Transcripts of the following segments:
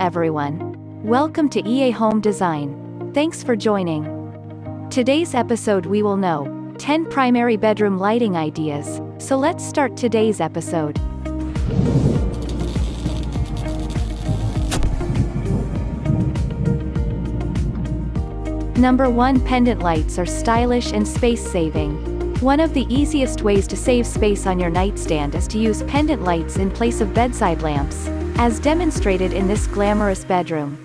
everyone. Welcome to EA Home Design. Thanks for joining. Today's episode we will know 10 primary bedroom lighting ideas, so let's start today's episode. Number 1. Pendant lights are stylish and space-saving. One of the easiest ways to save space on your nightstand is to use pendant lights in place of bedside lamps, as demonstrated in this glamorous bedroom.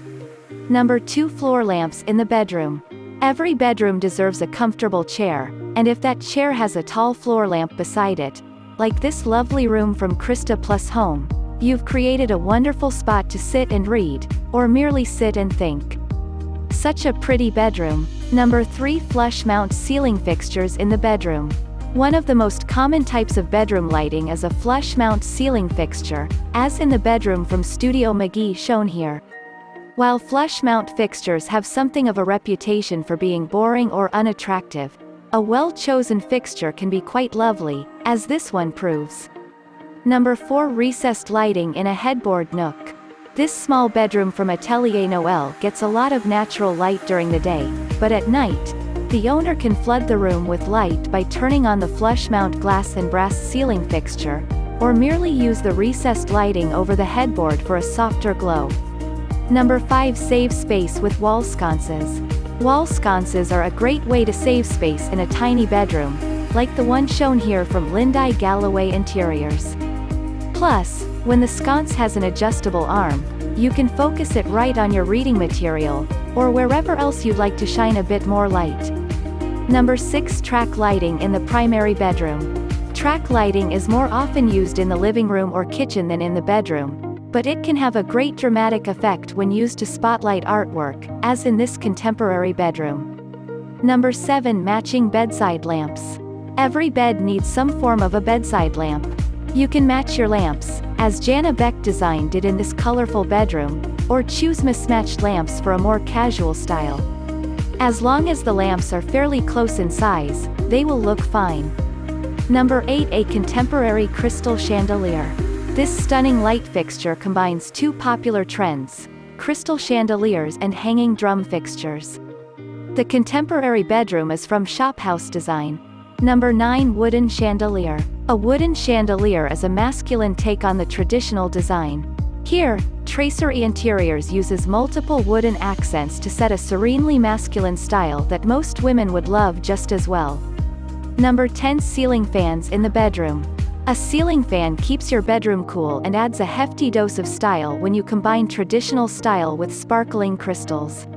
Number 2. Floor lamps in the bedroom. Every bedroom deserves a comfortable chair, and if that chair has a tall floor lamp beside it, like this lovely room from Krista Plus Home, you've created a wonderful spot to sit and read, or merely sit and think. Such a pretty bedroom. Number 3. Flush mount ceiling fixtures in the bedroom. One of the most common types of bedroom lighting is a flush mount ceiling fixture, as in the bedroom from Studio McGee shown here. While flush mount fixtures have something of a reputation for being boring or unattractive, a well-chosen fixture can be quite lovely, as this one proves. Number 4. Recessed lighting in a headboard nook. This small bedroom from Atelier Noel gets a lot of natural light during the day, but at night, the owner can flood the room with light by turning on the flush mount glass and brass ceiling fixture, or merely use the recessed lighting over the headboard for a softer glow. Number 5. Save space with wall sconces. Wall sconces are a great way to save space in a tiny bedroom, like the one shown here from Lindai Galloway Interiors. Plus, when the sconce has an adjustable arm, you can focus it right on your reading material, or wherever else you'd like to shine a bit more light. Number 6. Track lighting in the primary bedroom. Track lighting is more often used in the living room or kitchen than in the bedroom, but it can have a great dramatic effect when used to spotlight artwork, as in this contemporary bedroom. Number 7. Matching bedside lamps. Every bed needs some form of a bedside lamp. You can match your lamps, as Jana Beck Design did in this colorful bedroom, or choose mismatched lamps for a more casual style. As long as the lamps are fairly close in size, they will look fine. Number 8. A contemporary crystal chandelier. This stunning light fixture combines two popular trends: crystal chandeliers and hanging drum fixtures. The contemporary bedroom is from Shophouse Design. Number 9. Wooden chandelier. A wooden chandelier is a masculine take on the traditional design. Here, Tracery Interiors uses multiple wooden accents to set a serenely masculine style that most women would love just as well. Number 10. Ceiling fans in the bedroom. A ceiling fan keeps your bedroom cool and adds a hefty dose of style when you combine traditional style with sparkling crystals.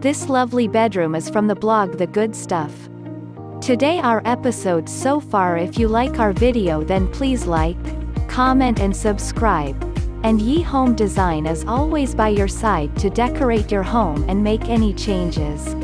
This lovely bedroom is from the blog The Good Stuff. Today our episode so far. If you like our video, then please like, comment and subscribe. And EA Home Design is always by your side to decorate your home and make any changes.